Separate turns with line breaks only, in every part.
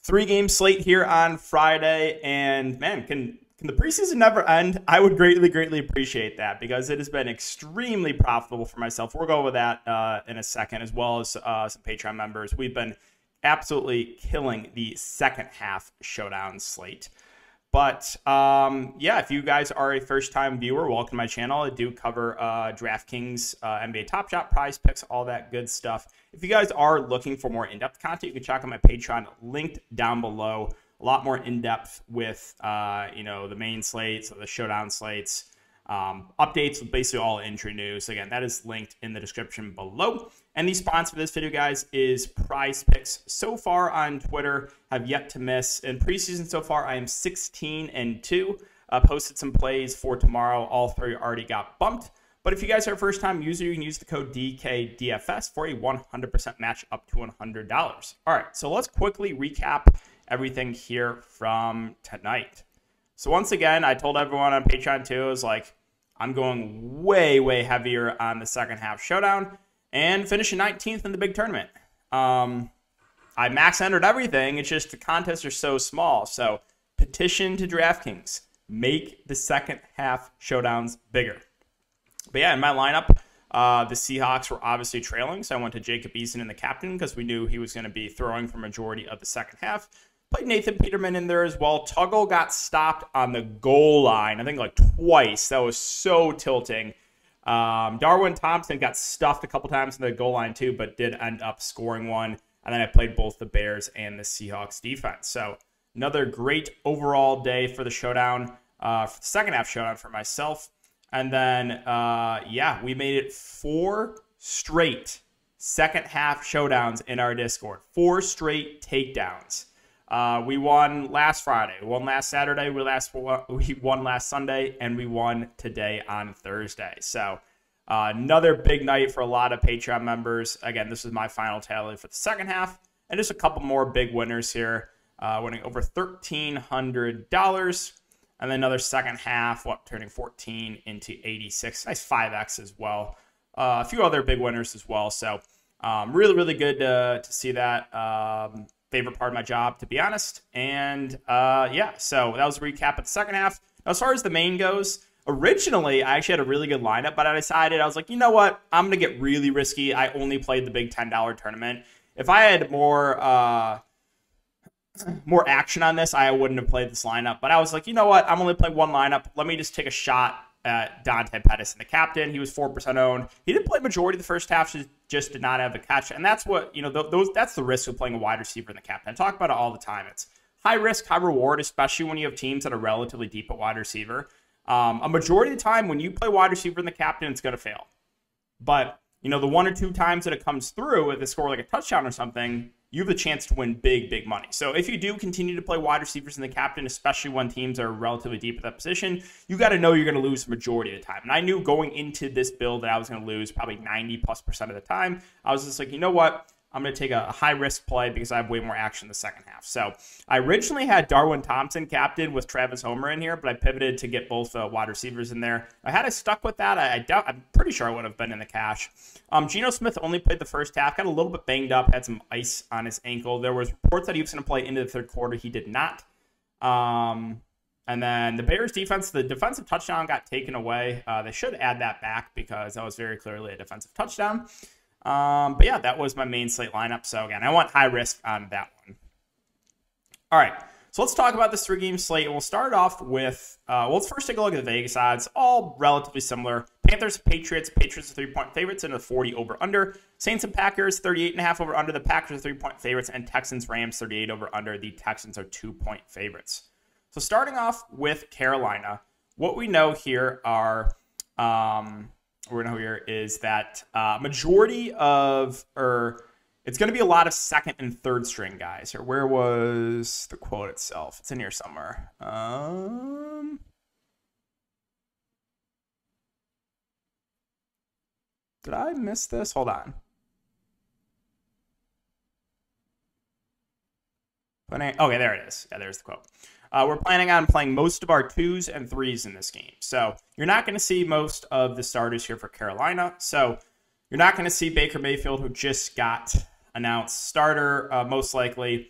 Three-game slate here on Friday, and man, can the preseason never end? I would greatly appreciate that because it has been extremely profitable for myself. We'll go over that in a second, as well as some Patreon members. We've been absolutely killing the second half showdown slate. But yeah, if you guys are a first-time viewer, welcome to my channel. I do cover Draftkings, NBA Top Shot, Prize Picks, all that good stuff. If you guys are looking for more in-depth content, you can check out my Patreon linked down below. A lot more in-depth with the main slates, the showdown slates, updates with basically all injury news. Again, that is linked in the description below. And the sponsor for this video, guys, is Prize Picks. So far on Twitter, have yet to miss. In preseason so far, I am 16-2. Posted some plays for tomorrow. All three already got bumped. But if you guys are a first-time user, you can use the code DKDFS for a 100% match up to $100. All right, so let's quickly recap everything here from tonight. So once again, I told everyone on Patreon too, I was like, I'm going way heavier on the second half showdown and finishing 19th in the big tournament. I max entered everything. It's just the contests are so small. So petition to Draftkings, make the second half showdowns bigger. But yeah, in my lineup, the Seahawks were obviously trailing, so I went to Jacob Eason in the captain because we knew he was going to be throwing for majority of the second half. Played Nathan Peterman in there as well. Tuggle got stopped on the goal line, I think like twice. That was so tilting. Darwin Thompson got stuffed a couple times in the goal line too, but did end up scoring one. And then I played both the Bears and the Seahawks defense. So another great overall day for the showdown, for the second half showdown for myself. And then, yeah, we made it 4 straight second half showdowns in our Discord. 4 straight takedowns. We won last Friday, we won last Saturday, we won last Sunday, and we won today on Thursday. So another big night for a lot of Patreon members. Again, this is my final tally for the second half. And just a couple more big winners here, winning over $1,300. And then another second half, turning 14 into 86. Nice 5X as well. A few other big winners as well. So really good to see that. Favorite part of my job, to be honest. And yeah, so that was a recap of the second half. Now, as far as the main goes, originally I actually had a really good lineup, but I decided, I was like, you know what? I'm going to get really risky. I only played the big $10 tournament. If I had more action on this, I wouldn't have played this lineup. But I was like, you know what? I'm only playing one lineup. Let me just take a shot at Dante Pettis in the captain. He was 4% owned. He didn't play majority of the first half, just did not have a catch. And that's what, that's the risk of playing a wide receiver in the captain. I talk about it all the time. It's high risk, high reward, especially when you have teams that are relatively deep at wide receiver. A majority of the time when you play wide receiver in the captain, it's going to fail. But, the 1 or 2 times that it comes through, if they score like a touchdown or something, you have the chance to win big money. So if you do continue to play wide receivers in the captain, especially when teams are relatively deep at that position, you got to know you're going to lose the majority of the time. And I knew going into this build that I was going to lose probably 90+% of the time. I was just like, you know what? I'm going to take a high-risk play because I have way more action in the second half. So I originally had Darwin Thompson captain with Travis Homer in here, but I pivoted to get both wide receivers in there. Had I stuck with that, I'm pretty sure I would have been in the cash. Geno Smith only played the first half, got a little bit banged up, had some ice on his ankle. There was reports that he was going to play into the third quarter. He did not. And then the Bears defense, the defensive touchdown got taken away. They should add that back because that was very clearly a defensive touchdown. But yeah, that was my main slate lineup. So again, I want high risk on that one. All right, so let's talk about this 3-game slate. We'll start off with, let's first take a look at the Vegas odds. All relatively similar. Panthers, Patriots. Patriots are 3-point favorites and a 40 over under. Saints and Packers, 38.5 over under. The Packers are 3-point favorites, and Texans, Rams, 38 over under. The Texans are 2-point favorites. So starting off with Carolina, what we know here are, is that majority of, it's going to be a lot of second and third string guys. Or where was the quote itself? It's in here somewhere. Did I miss this? Hold on. Okay, there it is. Yeah, there's the quote. We're planning on playing most of our 2s and 3s in this game. So you're not going to see most of the starters here for Carolina. So you're not going to see Baker Mayfield, who just got announced starter, most likely.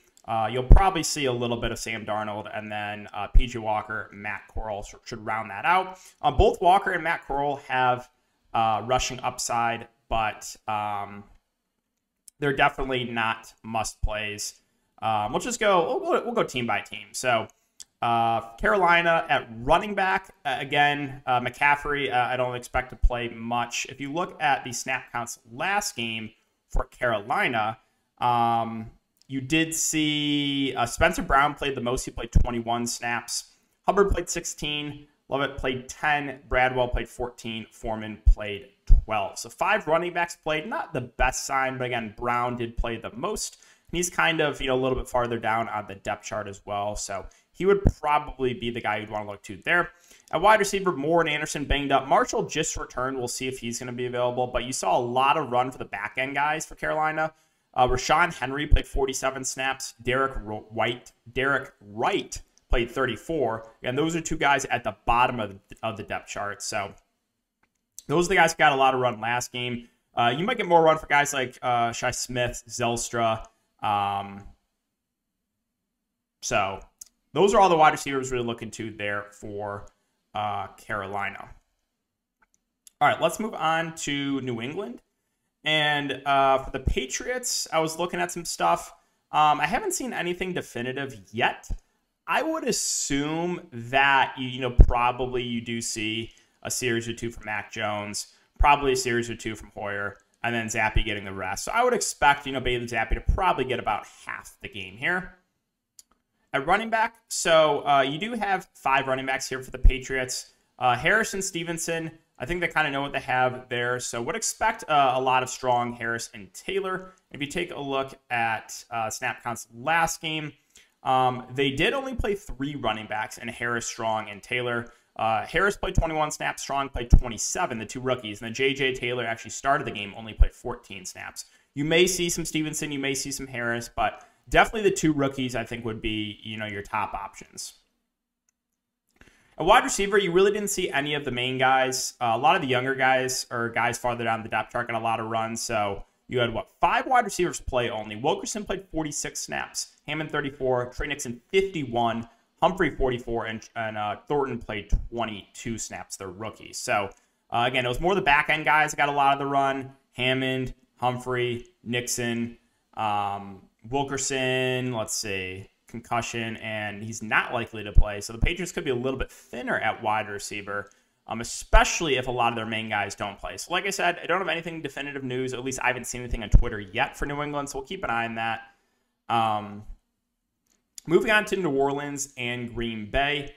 You'll probably see a little bit of Sam Darnold, and then P.J. Walker, Matt Corral should round that out. Both Walker and Matt Corral have rushing upside, but they're definitely not must plays. We'll just go. We'll go team by team. So Carolina at running back again. McCaffrey, I don't expect to play much. If you look at the snap counts last game for Carolina, you did see Spencer Brown played the most. He played 21 snaps. Hubbard played 16. Lovett played 10. Bradwell played 14. Foreman played 12. So 5 running backs played. Not the best sign, but again, Brown did play the most. And he's kind of, a little bit farther down on the depth chart as well. So he would probably be the guy you'd want to look to there. At wide receiver, Moore and Anderson banged up. Marshall just returned. We'll see if he's going to be available. But you saw a lot of run for the back end guys for Carolina. Rashawn Henry played 47 snaps. Derek Wright played 34. And those are 2 guys at the bottom of the depth chart. So those are the guys who got a lot of run last game. You might get more run for guys like Shi Smith, Zylstra. So those are all the wide receivers we're looking to there for Carolina. All right, let's move on to New England. And for the Patriots, I was looking at some stuff. I haven't seen anything definitive yet. I would assume that probably you do see a series or 2 from Mac Jones, probably a series or 2 from Hoyer, and then Zappe getting the rest. So I would expect Bailey Zappe to probably get about half the game here. At running back, so you do have 5 running backs here for the Patriots. Harris and Stevenson, I think they kind of know what they have there. So would expect a lot of strong Harris and Taylor. If you take a look at snap counts last game, they did only play 3 running backs, and Harris, Strong, and Taylor. Harris played 21 snaps, Strong played 27, the 2 rookies. And then J.J. Taylor actually started the game, only played 14 snaps. You may see some Stevenson, you may see some Harris, but definitely the 2 rookies I think would be, your top options. At wide receiver, you really didn't see any of the main guys. A lot of the younger guys or guys farther down the depth chart got a lot of runs. So you had, 5 wide receivers play only. Wilkerson played 46 snaps. Hammond 34. Trey Nixon 51. Humphrey 44. And Thornton played 22 snaps. They're rookies. So, again, it was more the back-end guys that got a lot of the run. Hammond, Humphrey, Nixon, Wilkerson, let's see, concussion, and he's not likely to play. So the Patriots could be a little bit thinner at wide receiver, especially if a lot of their main guys don't play. So like I said, I don't have anything definitive news. At least I haven't seen anything on Twitter yet for New England, so we'll keep an eye on that. Moving on to New Orleans and Green Bay.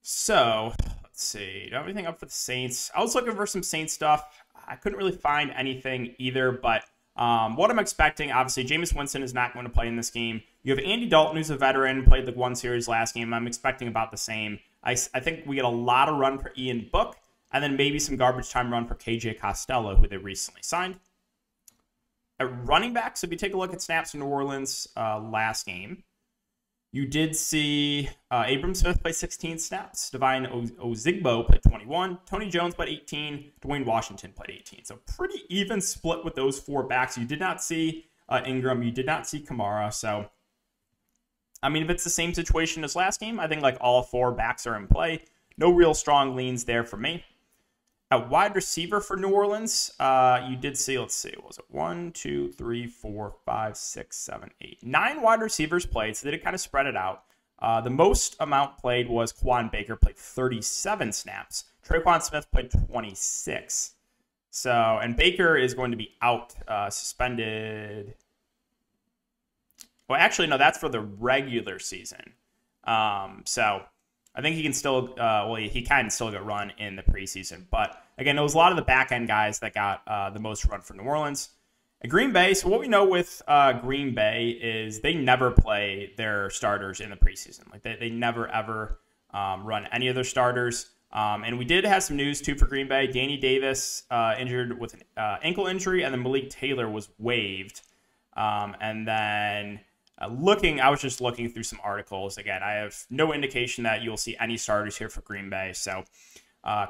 So let's see. Do I have anything up for the Saints? I was looking for some Saints stuff. I couldn't really find anything either, but what I'm expecting, obviously, Jameis Winston is not going to play in this game. You have Andy Dalton, who's a veteran, played the 1 series last game. I'm expecting about the same. I think we get a lot of run for Ian Book, and then maybe some garbage time run for KJ Costello, who they recently signed. At running back, so if you take a look at snaps in New Orleans last game, you did see Abram Smith play 16 snaps. Devine Ozigbo played 21. Tony Jones played 18. Dwayne Washington played 18. So pretty even split with those 4 backs. You did not see Ingram. You did not see Kamara. So, I mean, if it's the same situation as last game, I think like all 4 backs are in play. No real strong leans there for me. At wide receiver for New Orleans, you did see, let's see, what was it? 1, 2, 3, 4, 5, 6, 7, 8. 9 wide receivers played, so they did kind of spread it out. The most amount played was Quan Baker, played 37 snaps. Traquan Smith played 26. So, and Baker is going to be out, suspended. Well, actually, no, that's for the regular season. So I think he can still, he can still get run in the preseason. But again, it was a lot of the back end guys that got the most run for New Orleans. At Green Bay, so what we know with Green Bay is they never play their starters in the preseason. Like they never ever run any of their starters. And we did have some news too for Green Bay. Danny Davis injured with an ankle injury, and then Malik Taylor was waived. And then I was just looking through some articles. Again, I have no indication that you'll see any starters here for Green Bay. So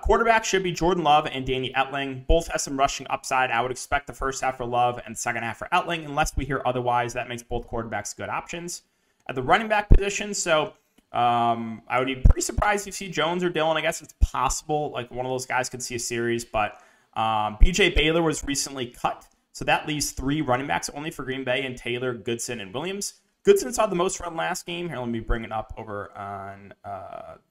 Quarterback should be Jordan Love and Danny Etling. Both have some rushing upside. I would expect the first half for Love and the second half for Etling, unless we hear otherwise. That makes both quarterbacks good options. At the running back position, so I would be pretty surprised if you see Jones or Dillon. I guess it's possible, like one of those guys could see a series, but B.J. Baylor was recently cut, so that leaves 3 running backs only for Green Bay in Taylor, Goodson, and Williams. Goodson saw the most run last game. Here, let me bring it up over on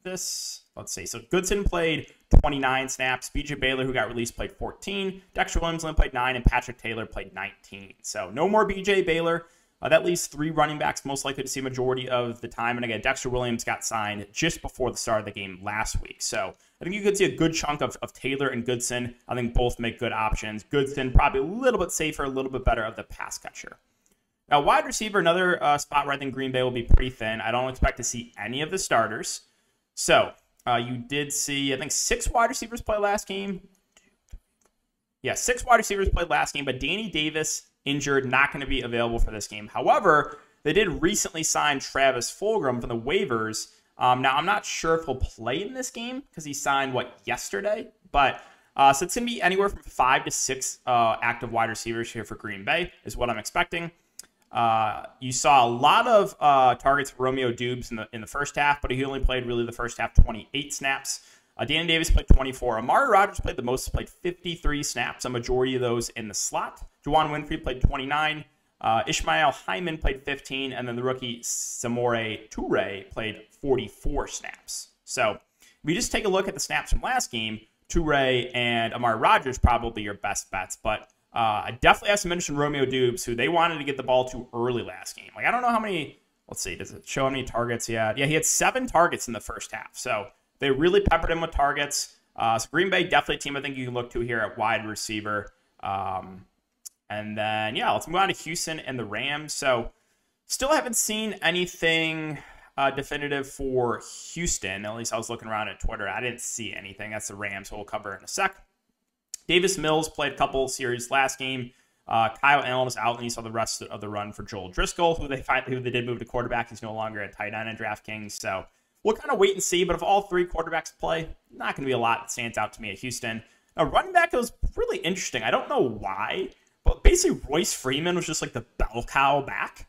this. Let's see. So Goodson played 29 snaps. B.J. Baylor, who got released, played 14. Dexter Williams only played 9, and Patrick Taylor played 19. So no more B.J. Baylor. That leaves 3 running backs most likely to see a majority of the time. And again, Dexter Williams got signed just before the start of the game last week. So I think you could see a good chunk of Taylor and Goodson. I think both make good options. Goodson probably a little bit safer, a little bit better of the pass catcher. Now, wide receiver, another spot where I think Green Bay will be pretty thin. I don't expect to see any of the starters. So you did see, I think, 6 wide receivers play last game. Yeah, 6 wide receivers played last game, but Danny Davis injured, not going to be available for this game. However, they did recently sign Travis Fulgham from the waivers. Now, I'm not sure if he'll play in this game because he signed, yesterday? But so it's going to be anywhere from 5 to 6 active wide receivers here for Green Bay is what I'm expecting. You saw a lot of targets for Romeo Dubes in the first half, but he only played really the first half 28 snaps. Danny Davis played 24. Amari Rodgers played the most, played 53 snaps, a majority of those in the slot. Juwan Winfrey played 29. Ishmael Hyman played 15, and then the rookie Samori Toure played 44 snaps. So if we just take a look at the snaps from last game, Toure and Amari Rodgers probably your best bets, but I definitely have to mention Romeo Dubes, who they wanted to get the ball to early last game. I don't know how many, let's see, does it show how many targets he had? Yeah, he had 7 targets in the first half, so they really peppered him with targets. So Green Bay, definitely a team I think you can look to here at wide receiver. And then, yeah, let's move on to Houston and the Rams. So still haven't seen anything definitive for Houston. At least I was looking around at Twitter. I didn't see anything. That's the Rams, so we'll cover in a sec. Davis Mills played a couple series last game. Kyle Allen is out, and you saw the rest of the run for Joel Driscoll, who they did move to quarterback. He's no longer at tight end in DraftKings. So we'll kind of wait and see. But if all 3 quarterbacks play, not going to be a lot that stands out to me at Houston. Now, running back was really interesting. I don't know why, but basically Royce Freeman was just like the bell cow back.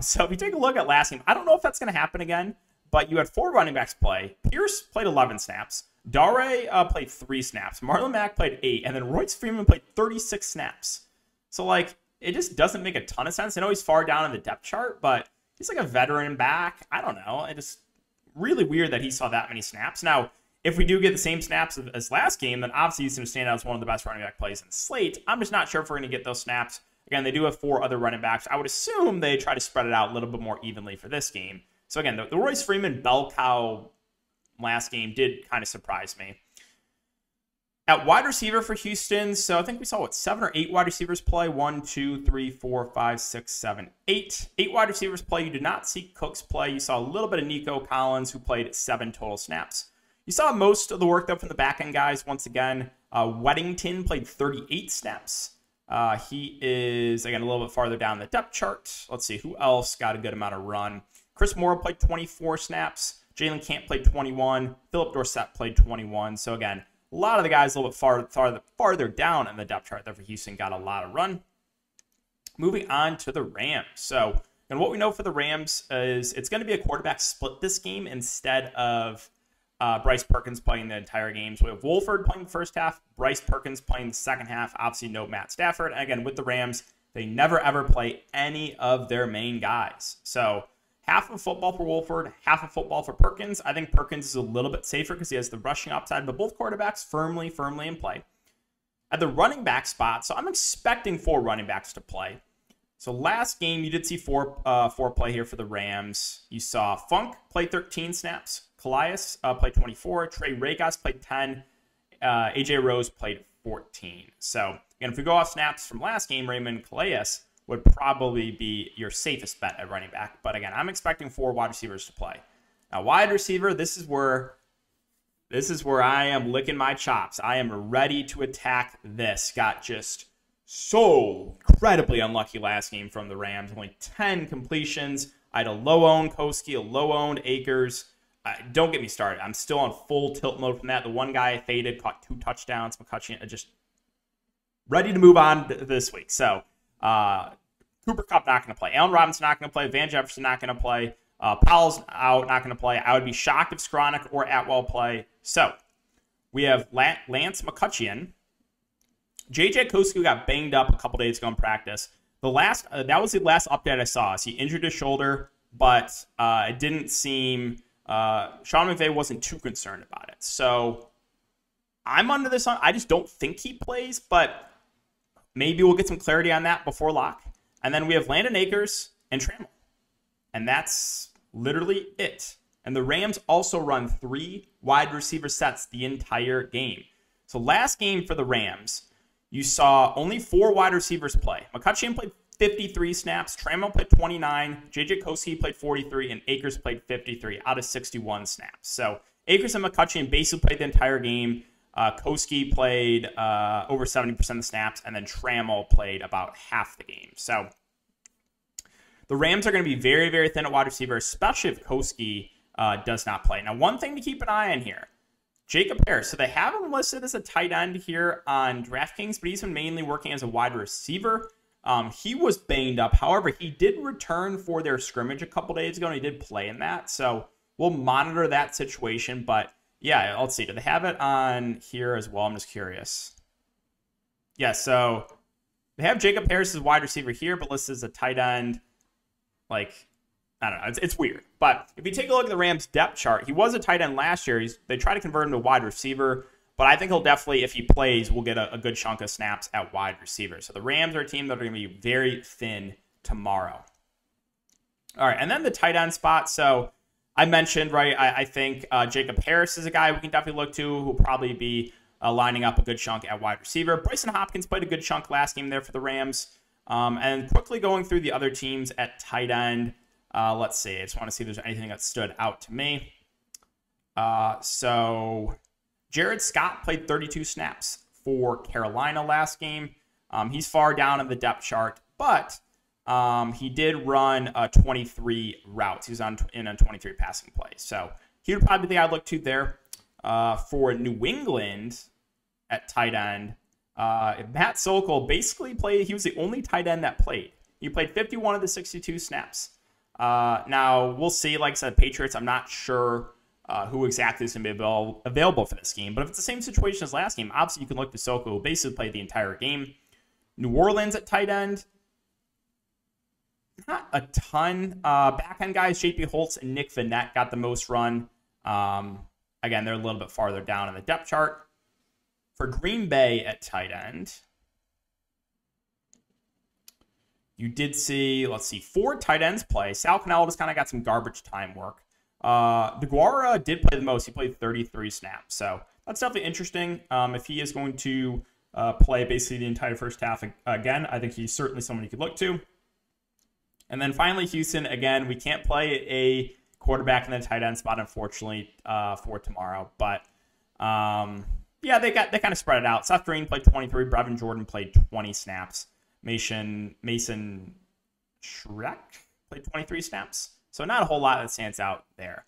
So if you take a look at last game, I don't know if that's going to happen again, but you had 4 running backs play. Pierce played 11 snaps. Dare played 3 snaps. Marlon Mack played 8, and then Royce Freeman played 36 snaps. So, it just doesn't make a ton of sense. I know he's far down in the depth chart, but he's like a veteran back. I don't know. It just really weird that he saw that many snaps. Now, if we do get the same snaps as last game, then obviously he's going to stand out as one of the best running back plays in the slate. I'm just not sure if we're going to get those snaps. Again, they do have 4 other running backs. I would assume they try to spread it out a little bit more evenly for this game. So again, the Royce Freeman bell cow last game did kind of surprise me. At wide receiver for Houston, so I think we saw, 7 or 8 wide receivers play? 1, 2, 3, 4, 5, 6, 7, 8. 8 wide receivers play. You did not see Cooks play. You saw a little bit of Nico Collins, who played 7 total snaps. You saw most of the work, though, from the back-end guys. Once again, Weddington played 38 snaps. He is, again, a little bit farther down the depth chart. Let's see, who else got a good amount of run? Chris Moore played 24 snaps. Jalen Camp played 21. Philip Dorsett played 21. So, again, a lot of the guys a little bit farther down in the depth chart there for Houston got a lot of run. Moving on to the Rams. So, and what we know for the Rams is it's going to be a quarterback split this game instead of Bryce Perkins playing the entire game. So we have Wolford playing the first half, Bryce Perkins playing the second half. Obviously, no Matt Stafford. And again, with the Rams, they never, ever play any of their main guys. So half of football for Wolford, half of football for Perkins. I think Perkins is a little bit safer because he has the rushing upside, but both quarterbacks firmly in play. At the running back spot, so I'm expecting 4 running backs to play. So last game, you did see 4 play here for the Rams. You saw Funk play 13 snaps. Calais played 24. Trey Ragas played 10. AJ Rose played 14. So, again, if we go off snaps from last game, Raymond Calais would probably be your safest bet at running back. But, again, I'm expecting 4 wide receivers to play. Now, wide receiver, this is where I am licking my chops. I am ready to attack this. Got just so incredibly unlucky last game from the Rams. Only 10 completions. I had a low-owned Koski, a low-owned Akers. don't get me started. I'm still on full tilt mode from that. The one guy I faded, caught 2 touchdowns. McCutcheon just ready to move on this week. So Cooper Kupp not going to play. Allen Robinson not going to play. Van Jefferson not going to play. Powell's out, not going to play. I would be shocked if Skronik or Atwell play. So we have Lance McCutcheon. JJ Koski got banged up a couple days ago in practice. That was the last update I saw. So he injured his shoulder, but it didn't seem Sean McVay wasn't too concerned about it. So I'm under this. I just don't think he plays, but maybe we'll get some clarity on that before lock. And then we have Landon Akers and Trammell. And that's literally it. And the Rams also run 3 wide receiver sets the entire game. So last game for the Rams, you saw only 4 wide receivers play. McCutcheon played 53 snaps. Trammell played 29. JJ Koski played 43. And Akers played 53 out of 61 snaps. So Akers and McCutcheon basically played the entire game. Koski played over 70% of the snaps. And then Trammell played about half the game. So the Rams are going to be very, very thin at wide receiver, especially if Koski does not play. Now, one thing to keep an eye on here, Jacob Harris. So they have him listed as a tight end here on DraftKings, but he's been mainly working as a wide receiver. He was banged up. However, he did return for their scrimmage a couple days ago, and he did play in that. So we'll monitor that situation. But, yeah, let's see. Do they have it on here as well? I'm just curious. Yeah, so they have Jacob Harris as wide receiver here, but listed as a tight end. Like, I don't know. It's weird. But if you take a look at the Rams depth chart, he was a tight end last year. They try to convert him to wide receiver. But I think he'll definitely, if he plays, we'll get a good chunk of snaps at wide receiver. So the Rams are a team that are going to be very thin tomorrow. All right, and then the tight end spot. So I mentioned, right, I think Jacob Harris is a guy we can definitely look to who will probably be lining up a good chunk at wide receiver. Bryson Hopkins played a good chunk last game there for the Rams. And quickly going through the other teams at tight end. Let's see. I just want to see if there's anything that stood out to me. So Jared Scott played 32 snaps for Carolina last game. He's far down in the depth chart, but he did run 23 routes. He was in a 23 passing play. So he would probably be the guy I'd look to there. For New England at tight end, Matt Sokol basically played. He was the only tight end that played. He played 51 of the 62 snaps. Now, we'll see. Like I said, Patriots, I'm not sure who exactly is going to be available for this game. But if it's the same situation as last game, obviously you can look to Sokol, who basically played the entire game. New Orleans at tight end, not a ton. Back-end guys, J.P. Holtz and Nick Vannett got the most run. Again, they're a little bit farther down in the depth chart. For Green Bay at tight end, you did see, let's see, 4 tight ends play. Sal Cannell just kind of got some garbage time work. DeGuara did play the most. He played 33 snaps. So that's definitely interesting. If he is going to play basically the entire first half again, I think he's certainly someone you could look to. And then finally, Houston, again, we can't play a quarterback in the tight end spot, unfortunately, for tomorrow. But yeah, they kind of spread it out. Seth Green played 23. Brevin Jordan played 20 snaps. Mason Shrek played 23 snaps. So not a whole lot that stands out there.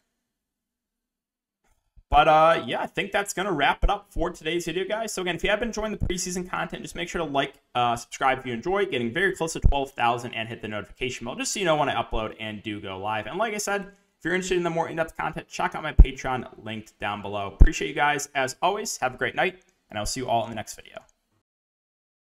But yeah, I think that's going to wrap it up for today's video, guys. So again, if you have been enjoying the preseason content, just make sure to like, subscribe if you enjoy, getting very close to 12,000, and hit the notification bell just so you know when I upload and do go live. And like I said, if you're interested in the more in-depth content, check out my Patreon linked down below. Appreciate you guys. As always, have a great night, and I'll see you all in the next video.